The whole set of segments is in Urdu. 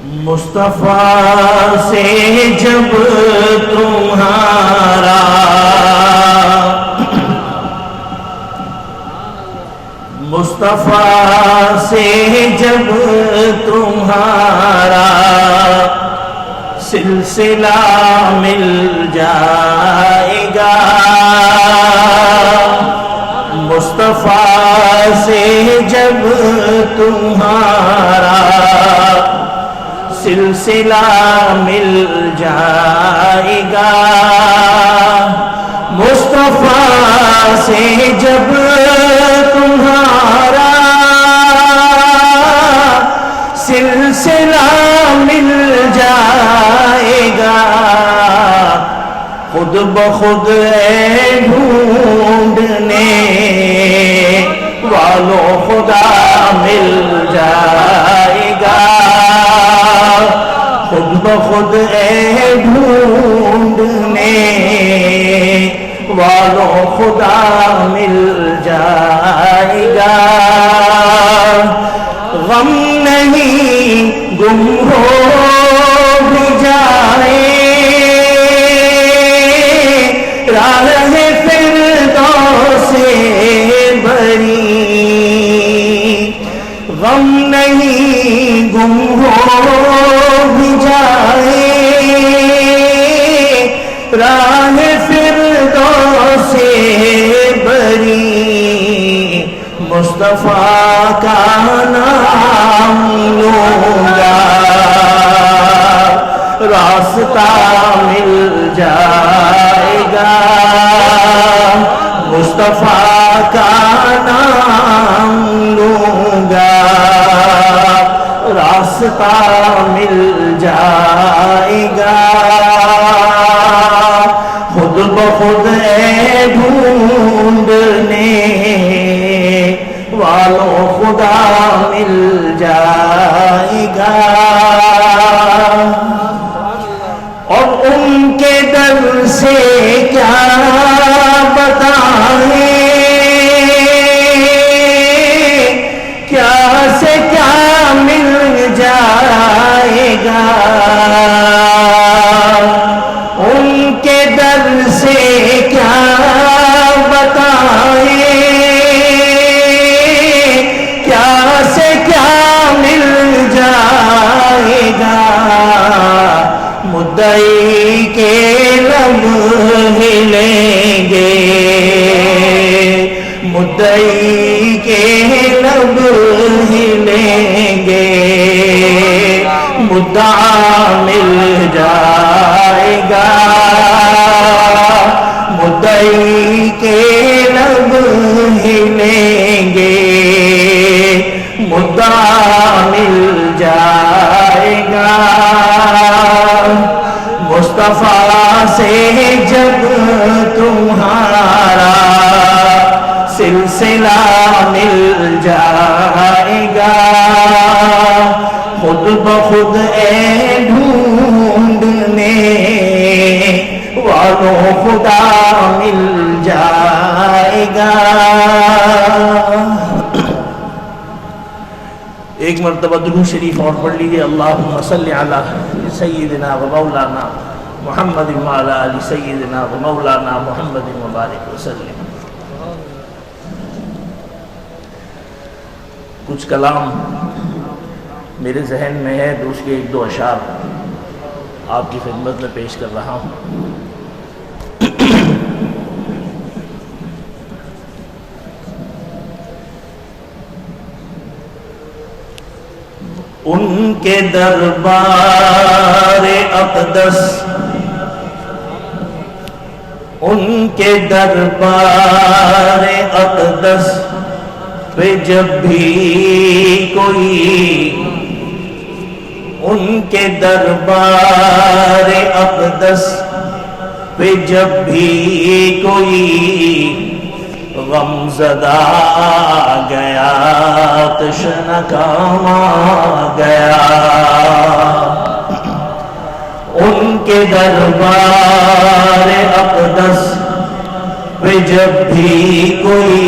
مصطفیٰ سے جب تمہارا مصطفیٰ سے جب تمہارا سلسلہ مل جائے گا، مصطفیٰ سے جب تمہارا سلسلہ مل جائے گا، مصطفیٰ سے جب تمہارا سلسلہ مل جائے گا، خود بخود ڈھونڈنے والوں خدا مل جائے گا، خود بخود ڈھونڈنے والوں خدا مل جائے گا، غم نہیں گم ہو بھی جائے راہ فردوس بری، غم نہیں گم ہو بھی جائے راہ فردوس بری، مصطفیٰ کا نام لوں گا راستہ مل جائے گا، مصطفیٰ کا نام لوں گا راستہ مل جائے گا، خود بخود ڈھونڈنے والوں خدا مل جائے گا، اور ان کے در سے کیا بتائیں، کیا سے کیا مل جائے گا، ان کے در سے کیا بتائیں، کیا سے کیا مل جائے گا، مدعی کے لب ہلیں گے، مدعی کے لب ہلیں گے، مدعا مل جائے گا، مدعی کے لب ہلیں گے، مدعا مل جائے گا، مصطفیٰ سے جب تمہارا سلسلہ مل جائے گا، خود بخود ڈھونڈنے والوں خدا مل جائے گا۔ ایک مرتبہ درود شریف اور پڑھ لیجیے، اللہم صلی علی سیدنا و مولانا محمد وعلی آل سیدنا و مولانا محمد مبارک وسلم۔ کچھ کلام میرے ذہن میں ہے تو اس کے ایک دو اشعار آپ کی خدمت میں پیش کر رہا ہوں۔ ان کے دربار اقدس، ان کے دربار اقدس پہ جب بھی کوئی، ان کے دربار اقدس پہ جب بھی کوئی غم زدہ آ گیا، تشنہ کام آ گیا، ان کے دربار اقدس پہ جب بھی کوئی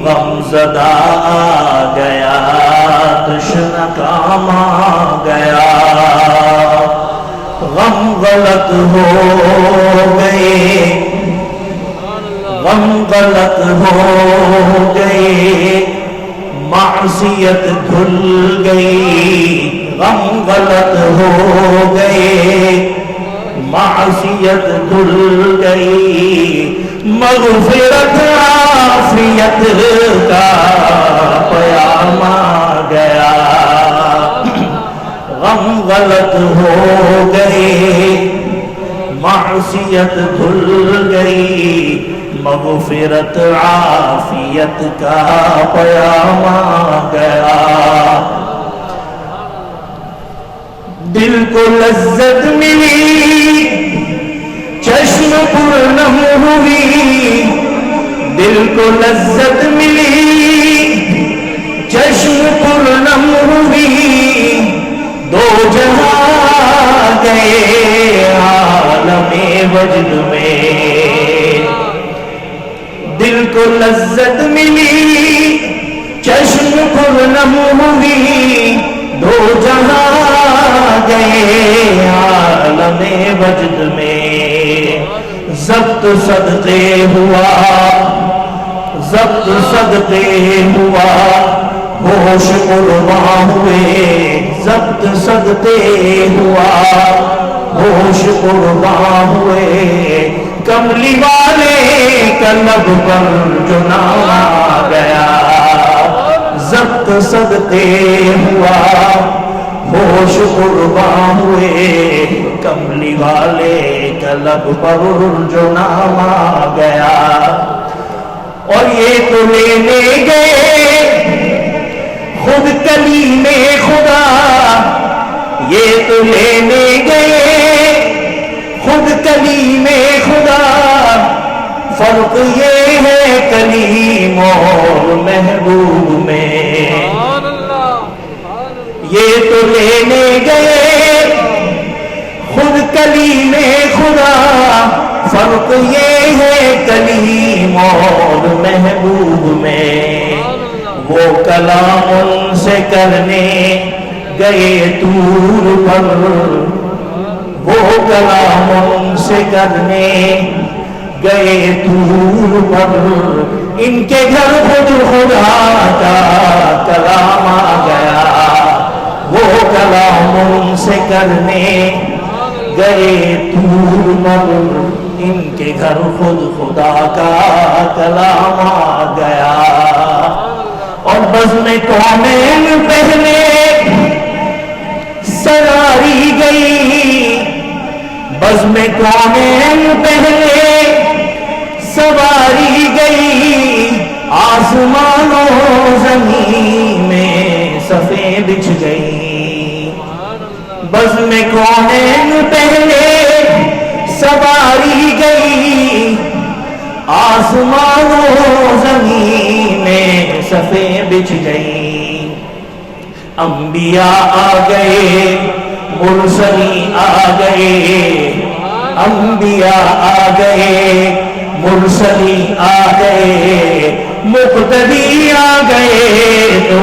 غم زدہ آ گیا، تشنہ کام آ گیا غم غلط ہو گئے غم غلط ہو گئے معصیت دھل گئی غم غلط ہو گئے معصیت دھل گئی مغفرت عافیت کا پیام آ گیا غم غلط ہو گئے معصیت دھل گئی مغفرت عافیت کا پیام آ گیا دل کو لذت ملی چشم پرنم ہوئی دل کو لذت ملی چشم پرنم ہوئی دو جہاں گئے عالم وجد میں دل کو لذت ملی چشم پرنم ہوئی دو جہاں گئے عالم وجد میں ضبط صدقے ہوا ضبط صدقے ہوا ہوش قرباں ہوئے ضبط صدقے ہوا ہوش قرباں ہوئے کملی والے کا لب پر جو نام آ گیا ضبط صدقے ہوا ہوش قرباں ہوئے کملی والے کا لب پر جو نام آ گیا اور یہ تو لینے گئے خود کلیم خدا یہ تو لینے گئے خود کلیم خدا فرق یہ ہے کلیم اور محبوب میں یہ تو لینے گئے خود کلیم خدا فرق یہ ہے کلیم اور محبوب میں وہ کلام ان سے کرنے گئے طور پر وہ کلام ان سے کرنے گئے طور پر ان کے گھر خود خدا کا کلام آ گیا وہ کلام ان سے کرنے گئے طور پر ان کے گھر خود خدا کا کلام آ گیا اور بزم کونین پہلے سراری گئی بزم کونین پہلے سواری گئی آسمان و زمین میں صفیں بچھ گئی بزم کونین پہلے سواری گئی آسمان و زمین میں صفیں بچھ گئی انبیاء آ گئے مرسلین آ گئے انبیاء آ گئے مرسلین آ گئے مقتدی آ گئے تو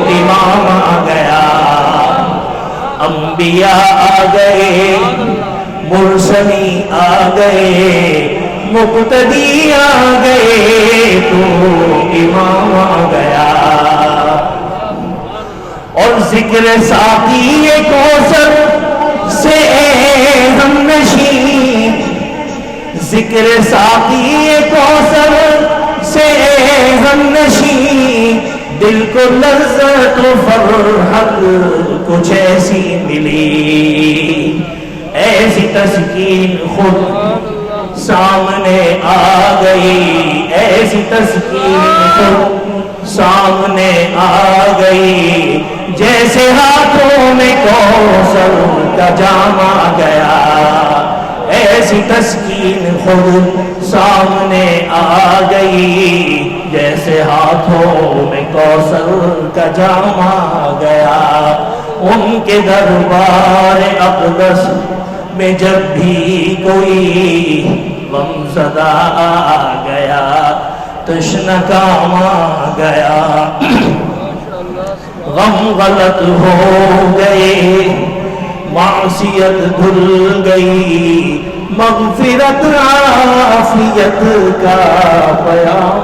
امام آ گیا انبیاء آ گئے مرسلین آ گئے مقتدی آ گئے تو امام آ گیا اور ذکر ساقی کوثر سے ہم نشین ذکر ساقی کوثر سے ہم نشین دل کو لذت و فرحت کچھ ایسی ملی ایسی تسکین خود سامنے آ گئی ایسی تسکین خود سامنے آ گئی جیسے ہاتھوں میں کوثر کا جام آ گیا ایسی تسکین خود سامنے آ گئی جیسے ہاتھوں میں کوثر کا جام آ گیا ان کے دربار اقدس میں جب بھی کوئی غم زدہ آ گیا تشنہ کام آ گیا غم غلط ہو گئے، معصیت دھل گئی، مغفرت عافیت کا پیام